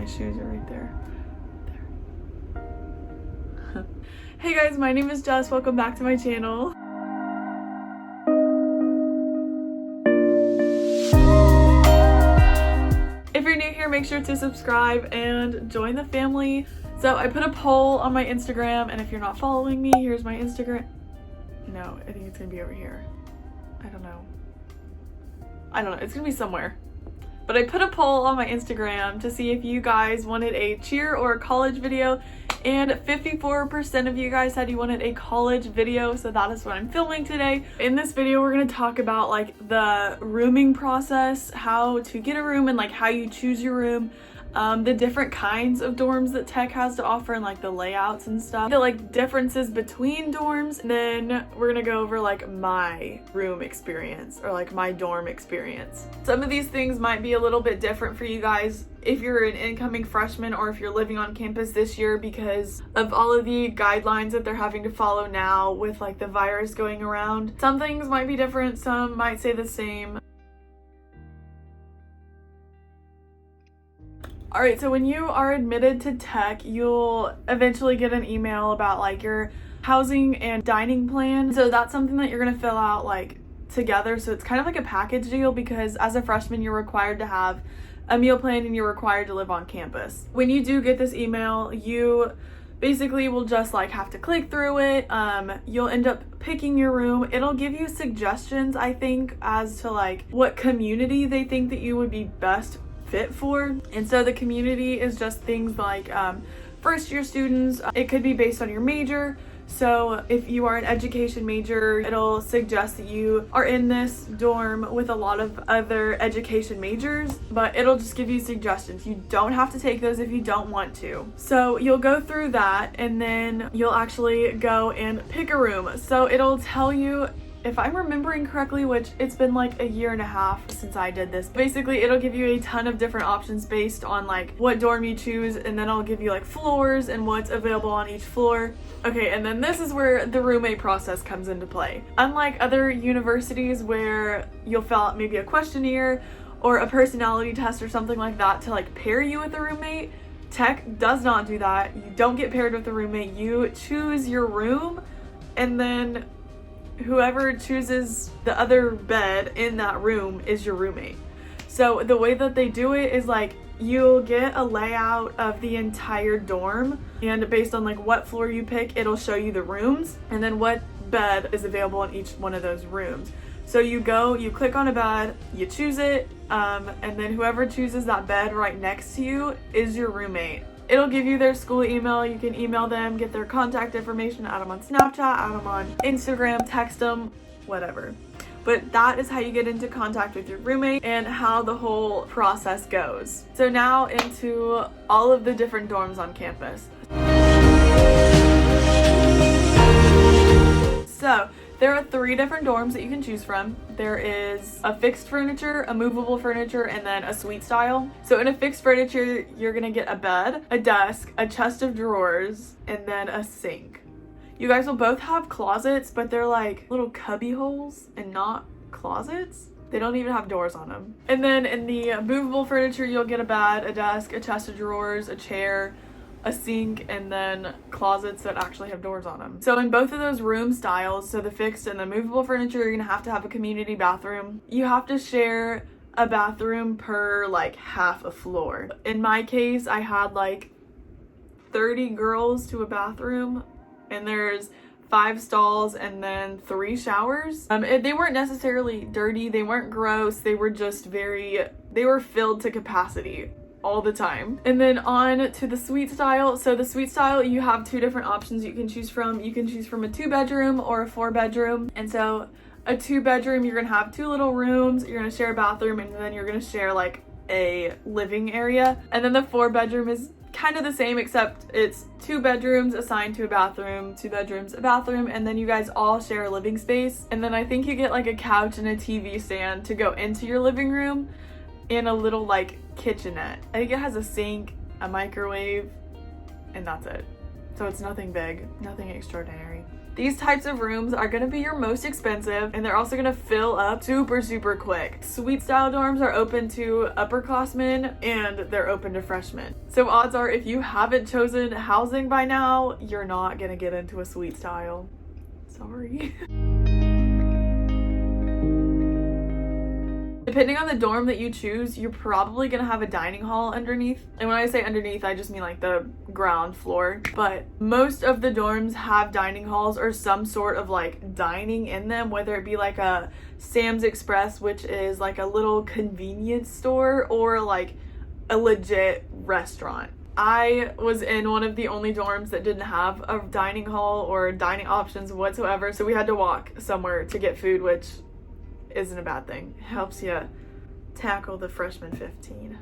shoes are right there. Hey guys, my name is Jess. Welcome back to my channel. If you're new here, make sure to subscribe and join the family. So I put a poll on my Instagram, and if you're not following me, here's my Instagram. No, I think it's gonna be over here. I don't know. It's gonna be somewhere. But I put a poll on my Instagram to see if you guys wanted a cheer or a college video, and 54% of you guys said you wanted a college video, so that is what I'm filming today. In this video, we're gonna talk about like the rooming process, how to get a room and like how you choose your room, the different kinds of dorms that Tech has to offer and like the layouts and stuff, the like differences between dorms, and then we're gonna go over like my room experience or like my dorm experience. Some of these things might be a little bit different for you guys if you're an incoming freshman or if you're living on campus this year because of all of the guidelines that they're having to follow now with like the virus going around. Some things might be different, some might stay the same. Alright, so when you are admitted to Tech, you'll eventually get an email about like your housing and dining plan. So that's something that you're gonna fill out like together. So it's kind of like a package deal because as a freshman, you're required to have a meal plan and you're required to live on campus. When you do get this email, you basically will just like have to click through it. You'll end up picking your room. It'll give you suggestions, I think, as to like what community they think that you would be best fit for. And so the community is just things like first year students. It could be based on your major. So if you are an education major, it'll suggest that you are in this dorm with a lot of other education majors, but it'll just give you suggestions. You don't have to take those if you don't want to. So you'll go through that and then you'll actually go and pick a room. So it'll tell you, if I'm remembering correctly, which it's been like a year and a half since I did this, basically it'll give you a ton of different options based on like what dorm you choose, and then I'll give you like floors and what's available on each floor. Okay, and then this is where the roommate process comes into play. Unlike other universities where you'll fill out maybe a questionnaire or a personality test or something like that to like pair you with a roommate, Tech does not do that. You don't get paired with a roommate. You choose your room, and then whoever chooses the other bed in that room is your roommate. So the way that they do it is like you'll get a layout of the entire dorm, and based on like what floor you pick, it'll show you the rooms and then what bed is available in each one of those rooms. So you go, you click on a bed, you choose it, and then whoever chooses that bed right next to you is your roommate. It'll give you their school email. You can email them, get their contact information, add them on Snapchat, add them on Instagram, text them, whatever. But that is how you get into contact with your roommate and how the whole process goes. So now into all of the different dorms on campus. So there are 3 different dorms that you can choose from. There is a fixed furniture, a movable furniture, and then a suite style. So in a fixed furniture, you're gonna get a bed, a desk, a chest of drawers, and then a sink. You guys will both have closets, but they're like little cubby holes and not closets. They don't even have doors on them. And then in the movable furniture, you'll get a bed, a desk, a chest of drawers, a chair, a sink, and then closets that actually have doors on them. So in both of those room styles, so the fixed and the movable furniture, you're gonna have to have a community bathroom. You have to share a bathroom per like half a floor. In my case, I had like 30 girls to a bathroom, and there's 5 stalls and then 3 showers. They weren't necessarily dirty, they weren't gross, they were just they were filled to capacity all the time. And then on to the suite style. So the suite style, you have 2 different options you can choose from. You can choose from a 2-bedroom or a 4-bedroom. And so a 2-bedroom, you're gonna have 2 little rooms, you're gonna share a bathroom, and then you're gonna share like a living area. And then the 4-bedroom is kind of the same, except it's 2 bedrooms assigned to a bathroom, 2 bedrooms, a bathroom, and then you guys all share a living space. And then I think you get like a couch and a TV stand to go into your living room, and a little like kitchenette. I think it has a sink, a microwave, and that's it. So it's nothing big, nothing extraordinary. These types of rooms are gonna be your most expensive, and they're also gonna fill up super quick. Suite style dorms are open to upperclassmen and they're open to freshmen. So odds are if you haven't chosen housing by now, you're not gonna get into a suite style. Sorry. Depending on the dorm that you choose, you're probably gonna have a dining hall underneath. And when I say underneath, I just mean like the ground floor. But most of the dorms have dining halls or some sort of like dining in them, whether it be like a Sam's Express, which is like a little convenience store, or like a legit restaurant. I was in one of the only dorms that didn't have a dining hall or dining options whatsoever, so we had to walk somewhere to get food, which isn't a bad thing. It helps you tackle the freshman 15.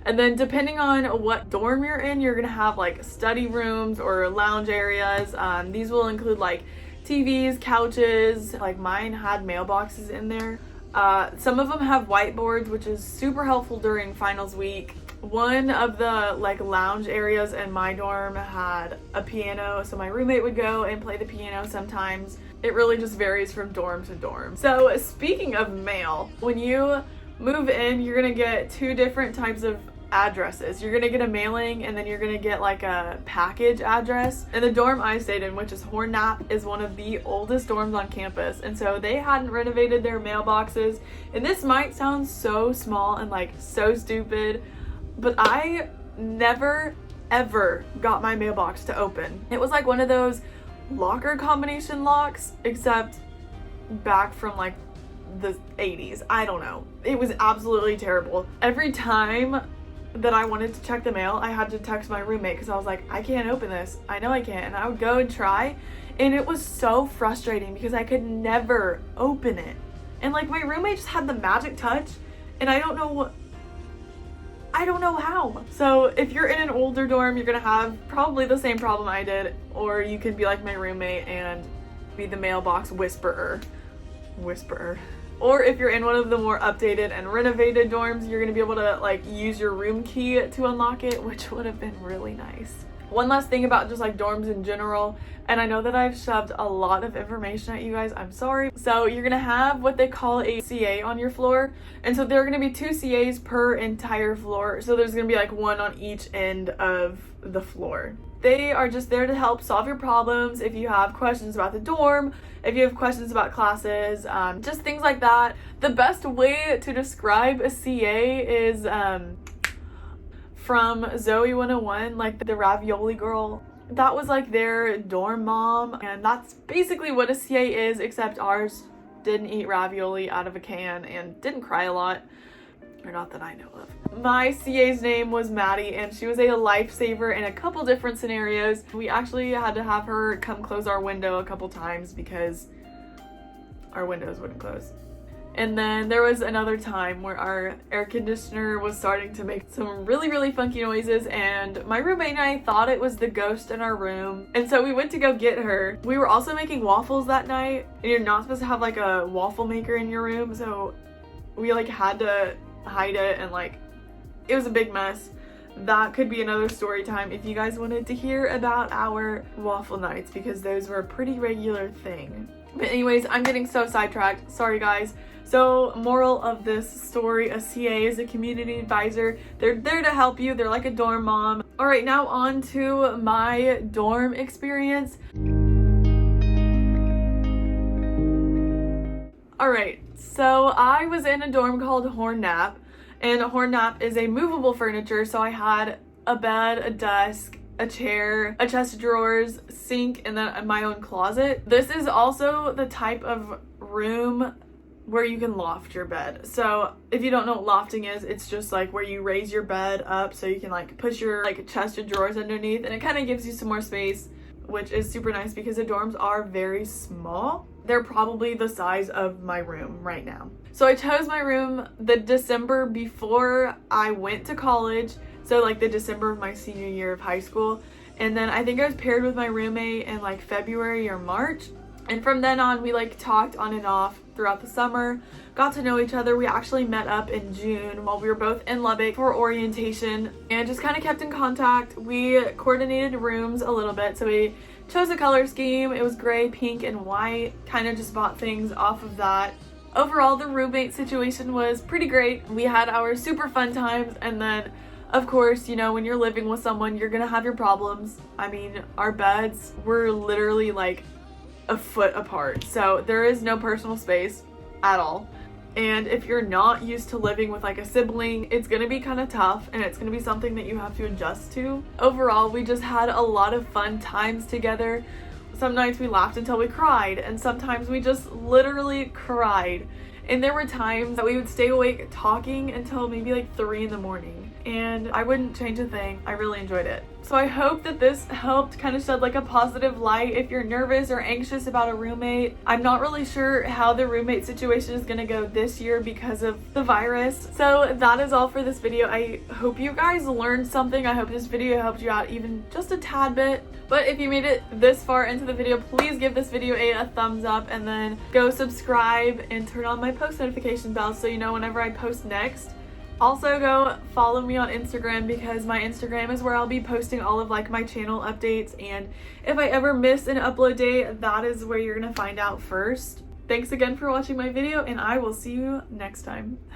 And then depending on what dorm you're in, you're gonna have like study rooms or lounge areas. These will include like TVs, couches. Like mine had mailboxes in there. Some of them have whiteboards, which is super helpful during finals week. One of the like lounge areas in my dorm had a piano, so my roommate would go and play the piano sometimes. It really just varies from dorm to dorm. So speaking of mail, when you move in, you're gonna get two different types of addresses. You're gonna get a mailing, and then you're gonna get like a package address. And the dorm I stayed in, which is Hornap, is one of the oldest dorms on campus, and so they hadn't renovated their mailboxes. And this might sound so small and like so stupid, but I never ever got my mailbox to open. It was like one of those locker combination locks, except back from like the 80s. I don't know. It was absolutely terrible. Every time that I wanted to check the mail, I had to text my roommate because I was like, I can't open this. I know I can't. And I would go and try, and it was so frustrating because I could never open it. And like my roommate just had the magic touch, and I don't know how. So if you're in an older dorm, you're gonna have probably the same problem I did, or you can be like my roommate and be the mailbox whisperer. Or if you're in one of the more updated and renovated dorms, you're gonna be able to like use your room key to unlock it, which would have been really nice. One last thing about just like dorms in general, and I know that I've shoved a lot of information at you guys, I'm sorry. So you're gonna have what they call a CA on your floor, and so there are gonna be 2 CAs per entire floor, so there's gonna be like one on each end of the floor. They are just there to help solve your problems if you have questions about the dorm, if you have questions about classes, just things like that. The best way to describe a CA is from Zoe 101, like the ravioli girl. That was like their dorm mom, and that's basically what a CA is, except ours didn't eat ravioli out of a can and didn't cry a lot, or not that I know of. My CA's name was Maddie, and she was a lifesaver in a couple different scenarios. We actually had to have her come close our window a couple times because our windows wouldn't close. And then there was another time where our air conditioner was starting to make some really funky noises, and my roommate and I thought it was the ghost in our room, and so we went to go get her. We were also making waffles that night, and you're not supposed to have like a waffle maker in your room, so we like had to hide it, and like it was a big mess. That could be another story time if you guys wanted to hear about our waffle nights, because those were a pretty regular thing. But anyways, I'm getting so sidetracked, sorry guys. So moral of this story, a CA is a community advisor. They're there to help you. They're like a dorm mom. All right, now on to my dorm experience. All right, so I was in a dorm called Hornap, and Hornap is a movable furniture. So I had a bed, a desk, a chair, a chest of drawers, sink, and then my own closet. This is also the type of room where you can loft your bed. So if you don't know what lofting is, it's just like where you raise your bed up so you can like push your like chest of drawers underneath, and it kind of gives you some more space, which is super nice because the dorms are very small. They're probably the size of my room right now. So I chose my room the December before I went to college, so like the December of my senior year of high school, and then I think I was paired with my roommate in like February or March. And from then on, we like talked on and off throughout the summer, got to know each other. We actually met up in June while we were both in Lubbock for orientation and just kind of kept in contact. We coordinated rooms a little bit, so we chose a color scheme. It was gray, pink, and white. Kind of just bought things off of that. Overall, the roommate situation was pretty great. We had our super fun times, and then of course, you know, when you're living with someone, you're gonna have your problems. I mean, our beds were literally like a foot apart, so there is no personal space at all. And if you're not used to living with like a sibling, it's gonna be kind of tough, and it's gonna be something that you have to adjust to. Overall, we just had a lot of fun times together. Some nights we laughed until we cried, and sometimes we just literally cried. And there were times that we would stay awake talking until maybe like 3 in the morning, and I wouldn't change a thing. I really enjoyed it. So I hope that this helped kind of shed like a positive light if you're nervous or anxious about a roommate. I'm not really sure how the roommate situation is gonna go this year because of the virus. So that is all for this video. I hope you guys learned something. I hope this video helped you out even just a tad bit. But if you made it this far into the video, please give this video a thumbs up, and then go subscribe and turn on my post notification bell so you know whenever I post next. Also go follow me on Instagram, because my Instagram is where I'll be posting all of like my channel updates, and if I ever miss an upload day, that is where you're gonna find out first. Thanks again for watching my video, and I will see you next time.